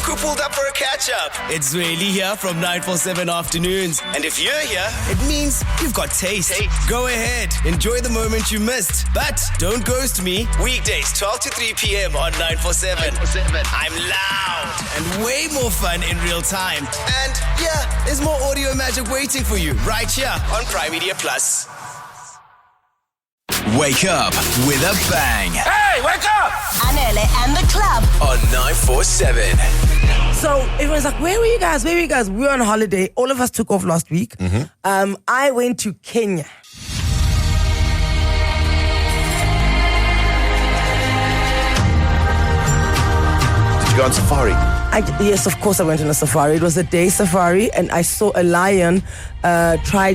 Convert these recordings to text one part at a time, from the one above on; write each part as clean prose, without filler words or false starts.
who pulled up for a catch-up. It's really here from 947 afternoons. And if you're here, it means you've got taste. Go ahead, enjoy the moment you missed. But don't ghost me. Weekdays 12 to 3 p.m. on 947. I'm loud and way more fun in real time. And yeah, there's more audio magic waiting for you right here on Prime Media Plus. Wake up with a bang. Hey, wake up! Anele and The Club On 947. So everyone's like, where were you guys? Where were you guys? We were on holiday. All of us took off last week. I went to Kenya. Did you go on safari? Yes, of course I went on a safari. It was a day safari and I saw a lion try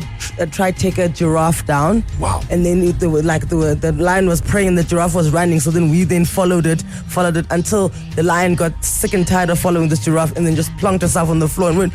take a giraffe down. Wow. And then the lion was praying, the giraffe was running. So then we then followed it until the lion got sick and tired of following this giraffe and then just plunked herself on the floor and went,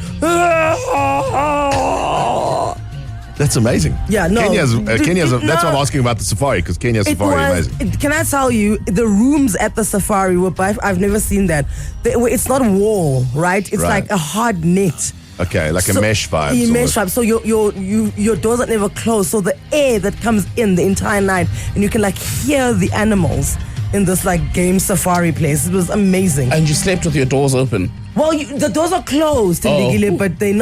That's amazing. Yeah, no. Kenya's No. that's why I'm asking about the safari, because Kenya's safari is amazing. Can I tell you, the rooms at the safari were I've never seen that. It's not wall, right? It's Right. like a hard net. Okay, like a mesh vibe. A mesh vibe. So your doors are never closed. So the air that comes in the entire night, and you can like hear the animals in this like game safari place. It was amazing. And you slept with your doors open. Well, the doors are closed, Thembekile, but they're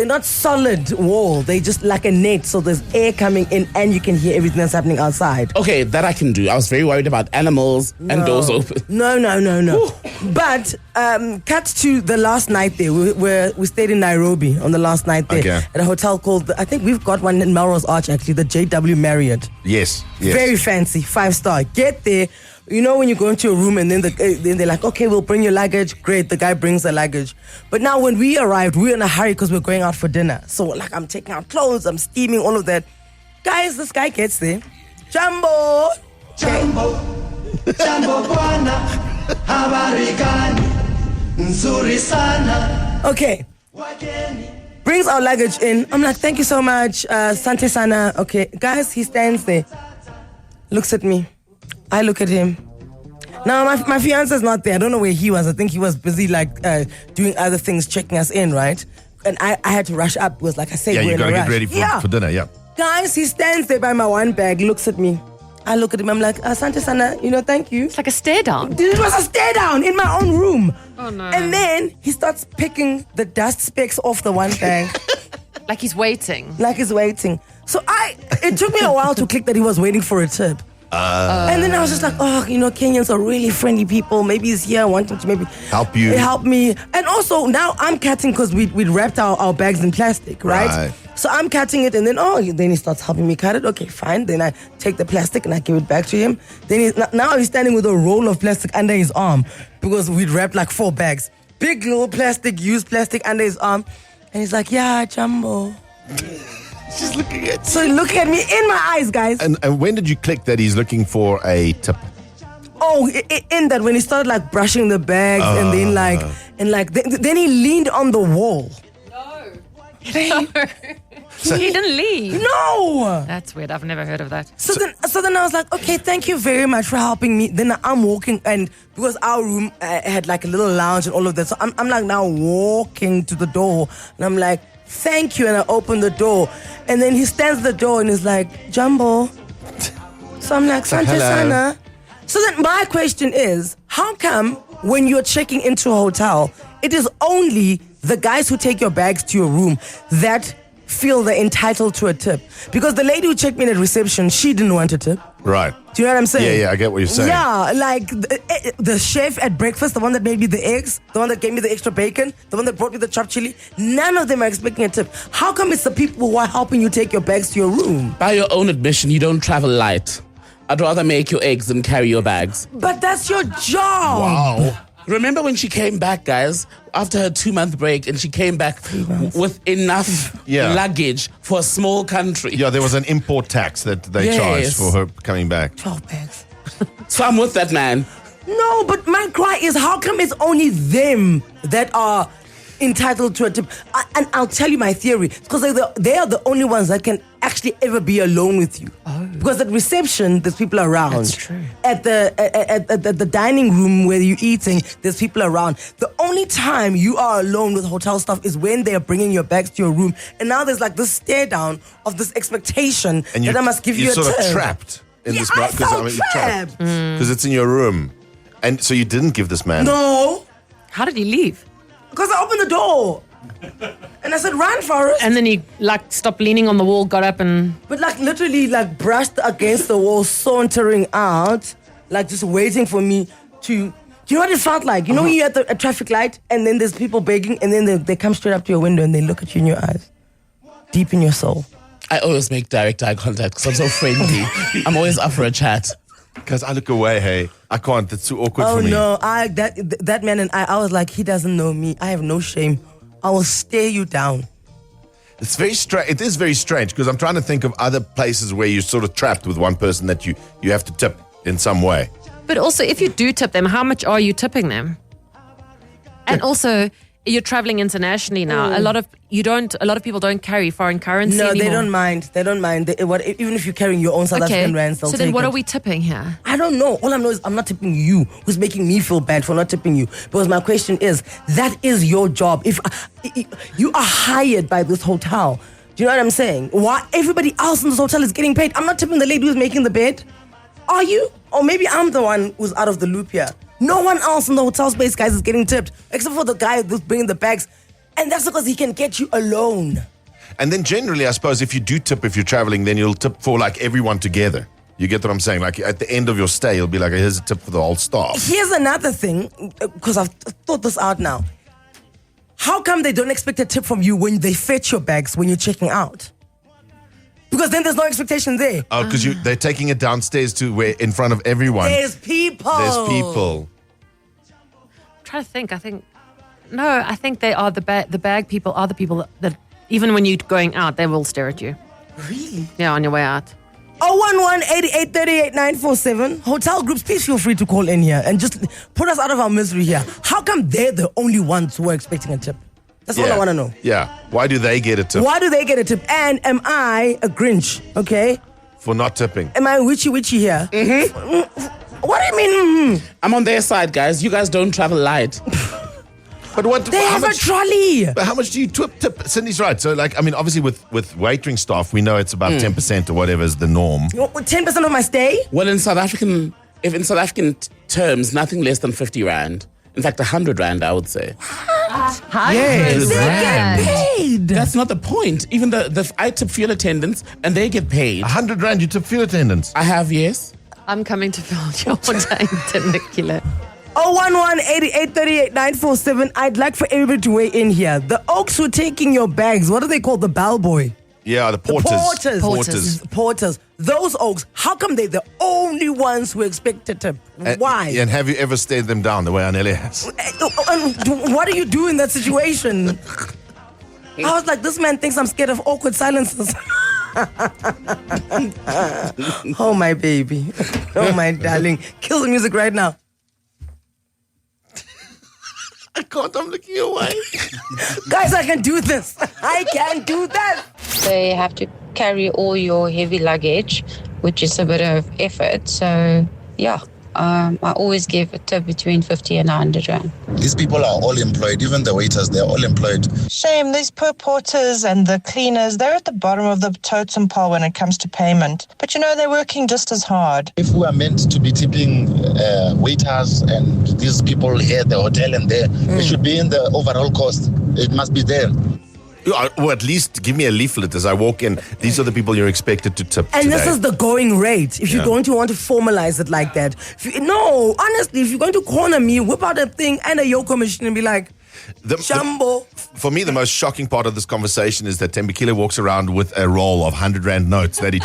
not solid wall. They just like a net. So there's air coming in, and you can hear everything that's happening outside. Okay, that I can do. I was very worried about animals and doors open. No. But cut to the last night there. We stayed in Nairobi on the last night there at a hotel called, I think we've got one in Melrose Arch actually, the JW Marriott. Yes. Very fancy, 5-star. Get there. You know when you go into a room and then they're like, okay, we'll bring your luggage. Great, the guy brings the luggage. But now when we arrived, we were in a hurry because we're going out for dinner. So like I'm taking out clothes, I'm steaming, all of that. Guys, this guy gets there. Jumbo bwana, habari gani, nzuri sana. Okay. Brings our luggage in. I'm like, thank you so much, Sante sana. Okay, guys, he stands there, looks at me. I look at him. Now, my fiance's not there. I don't know where he was. I think he was busy, like, doing other things, checking us in, right? And I had to rush up because, like I said, we're in a rush. Yeah, you gotta get ready for dinner, yeah. Guys, he stands there by my one bag, looks at me. I look at him, I'm like, Asante Sana, thank you. It's like a stare down. It was a stare down in my own room. Oh, no. And then he starts picking the dust specks off the one bag. Like he's waiting. So it took me a while to click that he was waiting for a tip. And then I was just like, Kenyans are really friendly people. Maybe he's here wanting to maybe help me. And also now I'm cutting because we'd wrapped our bags in plastic, right? So I'm cutting it and then he starts helping me cut it. Okay, fine. Then I take the plastic and I give it back to him. Then now he's standing with a roll of plastic under his arm because we'd wrapped like 4 bags. Big little used plastic under his arm. And he's like, yeah, Jumbo. She's looking at So he's looking at me in my eyes, guys. And when did you click that he's looking for a tip? Oh, in that when he started like brushing the bags and then he leaned on the wall. No. He didn't leave. No. That's weird. I've never heard of that. So then I was like, okay, thank you very much for helping me. Then I'm walking, and because our room had like a little lounge and all of that, so I'm like now walking to the door, and I'm like, thank you, and I open the door, and then he stands at the door and he's like, Jumbo. So I'm like, Sante Sana. So then my question is, how come when you're checking into a hotel, it is only the guys who take your bags to your room that feel they're entitled to a tip? Because the lady who checked me in at reception, she didn't want a tip. Right. Do you know what I'm saying? Yeah, I get what you're saying. Yeah, like the chef at breakfast, the one that made me the eggs, the one that gave me the extra bacon, the one that brought me the chopped chili, none of them are expecting a tip. How come it's the people who are helping you take your bags to your room? By your own admission, you don't travel light. I'd rather make your eggs than carry your bags. But that's your job. Wow. Remember when she came back, guys, after her 2-month break, and she came back with enough luggage for a small country? Yeah, there was an import tax that they charged for her coming back. 12 bags. So I'm with that man. No, but my cry is, how come it's only them that are entitled to a tip. And I'll tell you my theory. Because they are the only ones that can actually ever be alone with you. Because at reception, there's people around. That's true. At the dining room where you're eating, there's people around. The only time you are alone with hotel staff is when they are bringing your bags to your room. And now there's like this stare down of this expectation that I must give you a tip. You're sort of trapped in this I felt trapped. Because it's in your room. And so you didn't give this man. No. How did he leave? Because I opened the door. And I said, run, Forrest. And then he stopped leaning on the wall, got up and... But literally brushed against the wall, sauntering out, just waiting for me to... Do you know what it felt like? You know when you're at a traffic light and then there's people begging and then they come straight up to your window and they look at you in your eyes, deep in your soul. I always make direct eye contact because I'm so friendly. I'm always up for a chat. Because I look away, hey. I can't. That's too awkward for me. Oh, no. That man and I was like, he doesn't know me. I have no shame. I will stare you down. It's very strange. It is very strange because I'm trying to think of other places where you're sort of trapped with one person that you have to tip in some way. But also, if you do tip them, how much are you tipping them? And also, you're traveling internationally now. A lot of people don't carry foreign currency anymore. No, they don't mind. They don't mind. Even if you're carrying your own South African rands, they'll so take then what it. are we tipping here? I don't know. All I know is I'm not tipping you, who's making me feel bad for not tipping you. Because my question is, that is your job. If you are hired by this hotel, do you know what I'm saying? Why everybody else in this hotel is getting paid? I'm not tipping the lady who's making the bed. Are you? Or maybe I'm the one who's out of the loop here. No one else in the hotel space, guys, is getting tipped, except for the guy who's bringing the bags. And that's because he can get you alone. And then generally, I suppose, if you do tip, if you're traveling, then you'll tip for everyone together. You get what I'm saying? At the end of your stay, you'll be like, here's a tip for the whole staff. Here's another thing, because I've thought this out now. How come they don't expect a tip from you when they fetch your bags when you're checking out? Because then there's no expectation there. Oh, because they're taking it downstairs to where in front of everyone. There's people. I'm trying to think. I think they are the bag people are the people that even when you're going out, they will stare at you. Really? Yeah, on your way out. 011-8838-947. Hotel groups, please feel free to call in here and just put us out of our misery here. How come they're the only ones who are expecting a tip? That's all I want to know. Yeah. Why do they get a tip? Why do they get a tip? And am I a Grinch, okay? For not tipping. Am I witchy here? Mm-hmm. What do you mean? I'm on their side, guys. You guys don't travel light. But what? They have a trolley. But how much do you tip? Cindy's right. So, obviously with waitering staff, we know it's about 10% or whatever is the norm. 10% of my stay? Well, in South African terms, nothing less than 50 Rand. In fact, 100 Rand, I would say. Yes. They get paid. That's not the point. Even I tip field attendants and they get paid. 100 Rand, you tip field attendants? I have, yes. I'm coming to fill your day, Thembekile. 011-8838-947. I'd like for everybody to weigh in here. The Oaks who are taking your bags, what do they call the bellboy? Yeah, the porters. Porters. Those Oaks, how come they're the only ones who expect a tip? Why? And have you ever stared them down the way Anele has? What do you do in that situation? I was like, this man thinks I'm scared of awkward silences. Oh, my baby. Oh, my darling. Kill the music right now. I can't, I'm looking away. Guys, I can do this. I can do that. They have to carry all your heavy luggage, which is a bit of effort. So, yeah, I always give a tip between 50 and 100 Rand. These people are all employed, even the waiters, they're all employed. Shame, these poor porters and the cleaners, they're at the bottom of the totem pole when it comes to payment. But they're working just as hard. If we are meant to be tipping waiters and these people here at the hotel and there, it should be in the overall cost. It must be there. Or at least give me a leaflet as I walk in. These are the people you're expected to tip And today. this is the going rate. If you're going to want to formalize it like that. Honestly, if you're going to corner me, whip out a thing and a Yoko machine and be like, Jumbo. For me, the most shocking part of this conversation is that Thembekile walks around with a roll of 100 Rand notes that he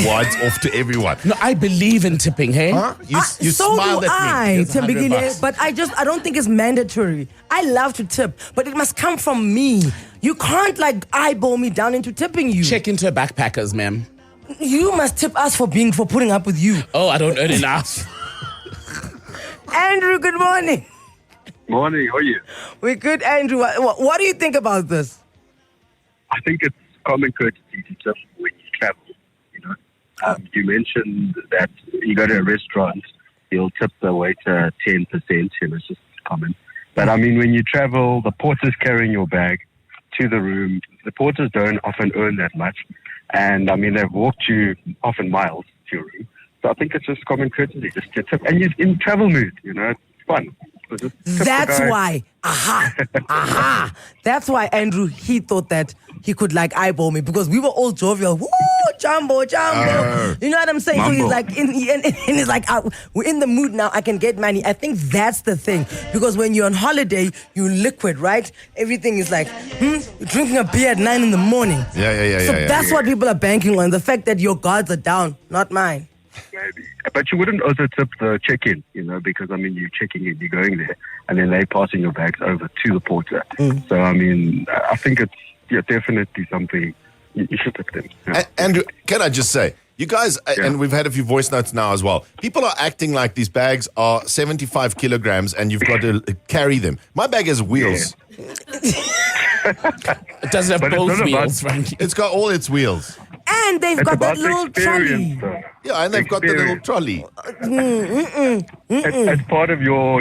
wides off to everyone. No, I believe in tipping, hey? Huh? You so smiled do at me. Here's $100. but I don't think it's mandatory. I love to tip, but it must come from me. You can't eyeball me down into tipping you. Check into backpackers, ma'am. You must tip us for putting up with you. Oh, I don't earn enough. Andrew, good morning. Morning, how are you? We're good, Andrew. What do you think about this? I think it's common courtesy to tip when you travel. You mentioned that you go to a restaurant, you'll tip the waiter 10%. It's just common. But I mean, when you travel, the porter's carrying your bag to the room. The porters don't often earn that much, and I mean they've walked you often miles to your room. So I think it's just common courtesy just to tip, and you're in travel mood. It's fun. So that's why. Aha. That's why Andrew, he thought that he could like eyeball me because we were all jovial. Woo, jumbo. You know what I'm saying? So he's like, and he's like, we're in the mood now. I can get money. I think that's the thing because when you're on holiday, you're liquid, right? Everything is like, you're drinking a beer at 9 a.m. Yeah. So that's what people are banking on. The fact that your guards are down, not mine. Maybe. But you wouldn't also tip the check-in, because, I mean, you're checking in, you're going there, and then they're passing your bags over to the porter. So, I mean, I think it's definitely something you should tip them. Yeah. Andrew, can I just say, you guys, and we've had a few voice notes now as well, people are acting like these bags are 75 kilograms and you've got to carry them. My bag has wheels. Yeah. It doesn't have both wheels, Frankie. It's got all its wheels. And they've got that little trolley. Yeah, and they've got the little trolley. As part of your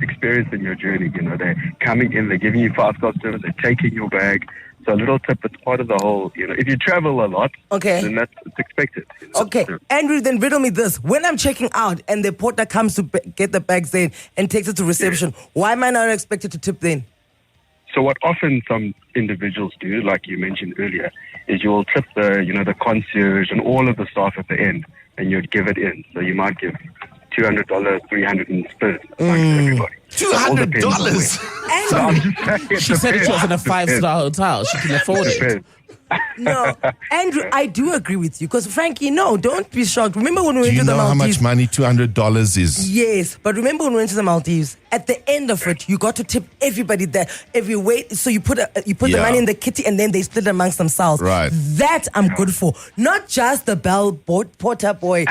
experience and your journey, they're coming in, they're giving you fast-pass service, they're taking your bag. So a little tip, it's part of the whole, if you travel a lot, then it's expected. Okay, Andrew, then riddle me this. When I'm checking out and the porter comes to get the bags in and takes it to reception, why am I not expected to tip then? So what often some individuals do, like you mentioned earlier, is you'll tip the concierge and all of the staff at the end, and you'd give it in. So you might give $200, $300 in spurs to everybody. $200? She said it was in a 5-star hotel. She can afford it. No, Andrew, I do agree with you because Frankie, no, don't be shocked. Remember when we went to the Maldives? Do you know how much money $200 is? Yes, but remember when we went to the Maldives? At the end of it, you got to tip everybody there, every weight. So you put the money in the kitty and then they split amongst themselves. Right. That I'm good for. Not just the porter boy,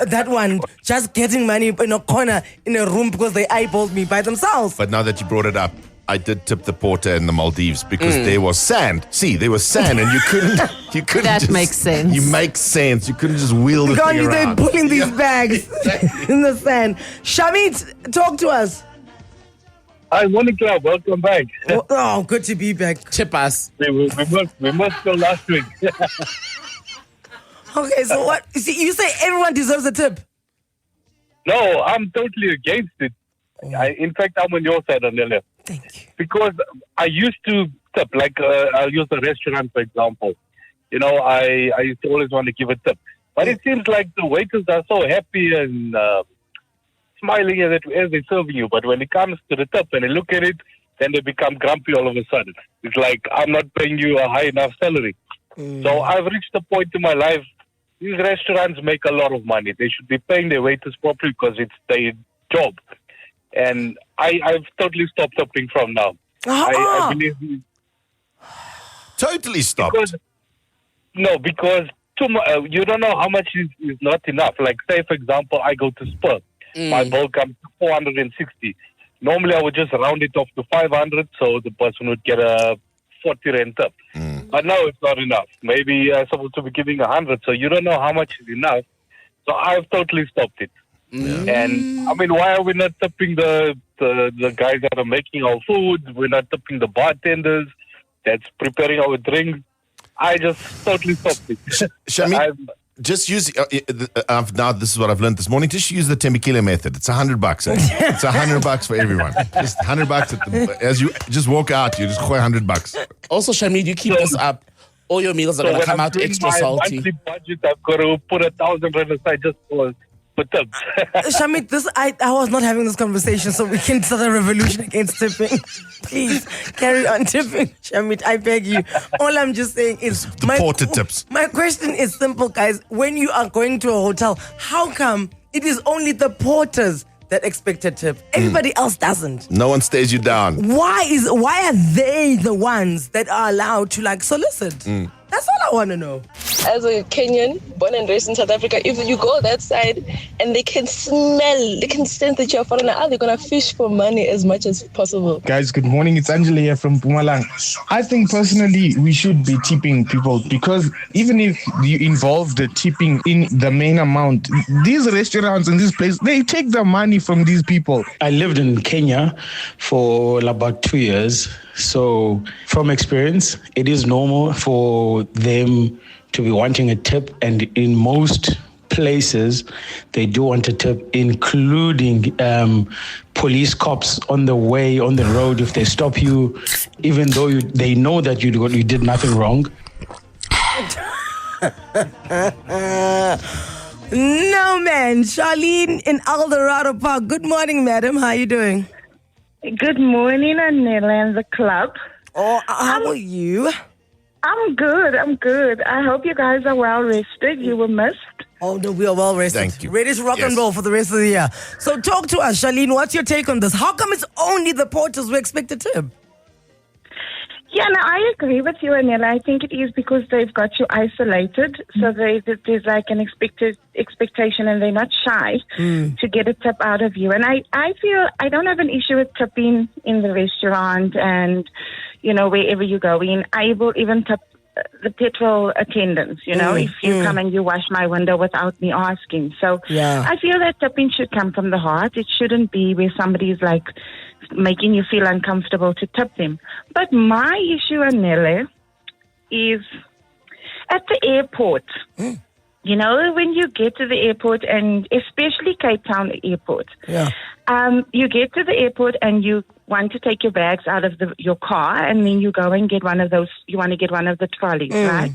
that one just getting money in a corner in a room because they eyeballed me by themselves. But now that you brought it up, I did tip the porter in the Maldives because there was sand. See, there was sand, and you couldn't. That makes sense. You make sense. You couldn't just wheel the thing around. They're pulling these bags in the sand. Shamit, talk to us. Hi, morning club. Welcome back. Oh, good to be back. Tip us. We must go last week. Okay, so what? You say everyone deserves a tip? No, I'm totally against it. In fact, I'm on your side, Anele. Thank you. Because I used to tip, I'll use the restaurant, for example. I used to always want to give a tip. But it seems like the waiters are so happy and smiling as they're serving you. But when it comes to the tip and they look at it, then they become grumpy all of a sudden. It's like, I'm not paying you a high enough salary. So I've reached a point in my life, these restaurants make a lot of money. They should be paying their waiters properly because it's their job. And I've totally stopped tipping from now. I believe Totally stopped. Because you don't know how much is not enough. Like, say, for example, I go to Spur. My bill comes to 460. Normally, I would just round it off to 500, so the person would get a 40 rand tip. But now it's not enough. Maybe I'm supposed to be giving 100, so you don't know how much is enough. So I've totally stopped it. And I mean, why are we not tipping the guys that are making our food? We're not tipping the bartenders that's preparing our drinks. I just totally stopped it. Shamit, just use now. This is what I've learned this morning. Just use the Thembekile method. It's $100. It's $100 for everyone. Just $100 as you just walk out. You just $100. Also, Shamit, you keep this up. All your meals are going to come out extra salty. Monthly budget, I've got to put 1,000 rand aside just for tips. Shamit, I was not having this conversation, so we can start a revolution against tipping. Please carry on tipping, Shamit. I beg you. All I'm just saying is the porter tips. My question is simple, guys. When you are going to a hotel, how come it is only the porters that expect a tip? Everybody else doesn't. No one stays you down. Why are they the ones that are allowed to solicit? That's all I want to know. As a Kenyan, born and raised in South Africa, if you go that side and they can smell, they can sense that you're a foreigner, they're going to fish for money as much as possible. Guys, good morning. It's Anele here from Mpumalanga. I think personally we should be tipping people because even if you involve the tipping in the main amount, these restaurants and this place, they take the money from these people. I lived in Kenya for about 2 years. So from experience, it is normal for them to be wanting a tip, and in most places they do want a tip, including police cops on the way on the road. If they stop you, even though they know that you did nothing wrong. No, man. Charlene in Eldorado Park. Good morning, madam. How are you doing? Good morning, Anele and The Club. Oh, how are you? I'm good. I hope you guys are well rested. You were missed. Oh, no, we are well rested. Thank you. Ready to rock and roll for the rest of the year. So talk to us, Charlene. What's your take on this? How come it's only the porters who expect a tip? Yeah, no, I agree with you, Anele. I think it is because they've got you isolated. So there's like an expectation and they're not shy to get a tip out of you. And I feel I don't have an issue with tipping in the restaurant and, wherever you go in. I will even tip the petrol attendants, if you come and you wash my window without me asking. So I feel that tipping should come from the heart. It shouldn't be where somebody's like making you feel uncomfortable to tip them. But my issue, Anele, is at the airport. When you get to the airport, and especially Cape Town airport, you get to the airport and you want to take your bags out of your car, and then you go and get one of those. You want to get one of the trolleys, right?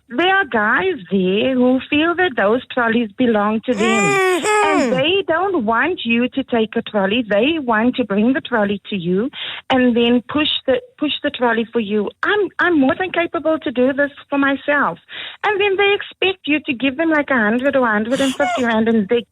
There are guys there who feel that those trolleys belong to them, and they don't want you to take a trolley. They want to bring the trolley to you and then push the trolley for you. I'm more than capable to do this for myself, and then they expect you to give them like 100 or 150 rand, and they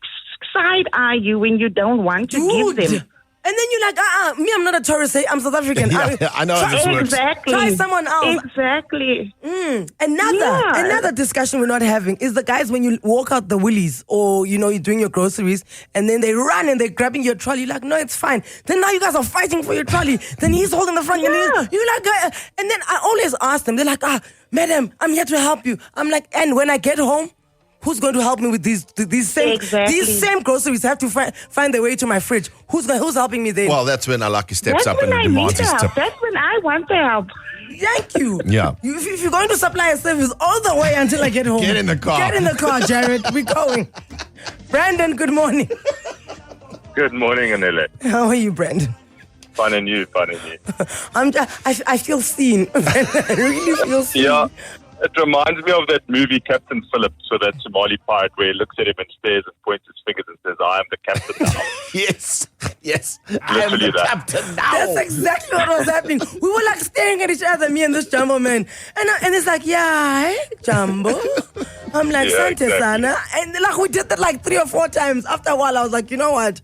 side eye you when you don't want to give them. And then you're like, me, I'm not a tourist. I'm South African. I know how this works. Exactly. Try someone else. Exactly. Another discussion we're not having is the guys when you walk out the Woolies or, you're doing your groceries and then they run and they're grabbing your trolley. You're like, no, it's fine. Then now you guys are fighting for your trolley. Then he's holding the front. You're like, and then I always ask them, they're like, madam, I'm here to help you. I'm like, and when I get home, who's going to help me with these same groceries? I have to find their way to my fridge. Who's helping me there? Well, that's when Alaki steps up and demands his tip. That's when I want the help. Thank you. Yeah. If you're going to supply a service all the way until I get home. Get in the car. Get in the car, Jared. We're going. Brandon, good morning. Good morning, Anele. How are you, Brandon? Fun and you. I feel seen. I really feel seen. Yeah. It reminds me of that movie Captain Phillips, so that Somali pirate where he looks at him and stares and points his fingers and says, I am the captain now. Yes. I am the captain now. That's exactly what was happening. We were like staring at each other, me and this Jumbo man. And it's like, hey, Jumbo. I'm like, Sante Sana. And like we did that like 3 or 4 times. After a while, I was like, you know what?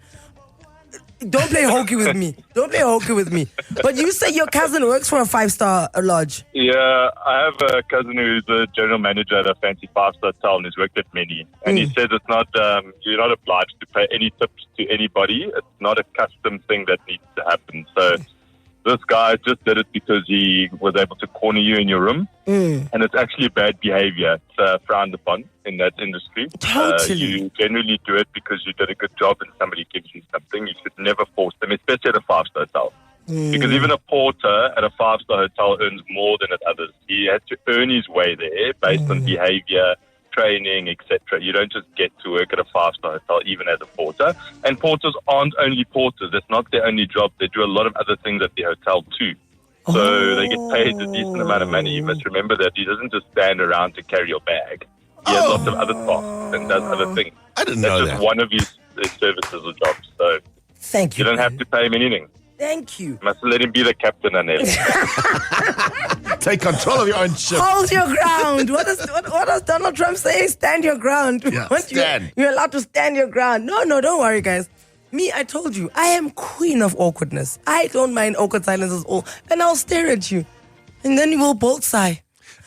Don't play hokey with me. But you say your cousin works for a 5-star lodge. Yeah, I have a cousin who's a general manager at a fancy 5-star hotel and has worked at many. And he says it's not, you're not obliged to pay any tips to anybody. It's not a custom thing that needs to happen. So this guy just did it because he was able to corner you in your room. And it's actually bad behavior. It's frowned upon in that industry. Totally. You generally do it because you did a good job and somebody gives you something. You should never force them, especially at a 5-star hotel. Because even a porter at a 5-star hotel earns more than at others. He had to earn his way there based on behavior, training, etc. You don't just get to work at a 5-star hotel even as a porter. And porters aren't only porters. That's not their only job. They do a lot of other things at the hotel too. So they get paid a decent amount of money. You must remember that he doesn't just stand around to carry your bag. He has lots of other tasks and does other things. I didn't know that. That's just one of his services or jobs. So thank you. You don't have to pay him anything. Thank you. You must let him be the captain, Anele. Take control of your own ship. Hold your ground. What does Donald Trump say? Stand your ground. Yeah, stand. You're allowed to stand your ground. No, don't worry, guys. Me, I told you, I am queen of awkwardness. I don't mind awkward silences all. And I'll stare at you. And then we will both sigh.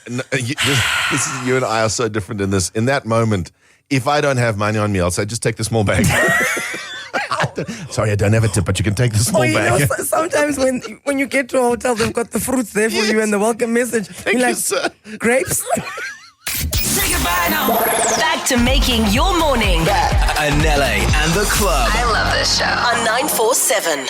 You and I are so different in this. In that moment, if I don't have money on me, I'll say, just take the small bag. Sorry, I don't have a tip, but you can take the small bag. Sometimes when you get to a hotel, they've got the fruits there for you and the welcome message. Thank you, sir. Grapes? Say goodbye now. Back to making your morning. Anele and The Club. I love this show. On 947.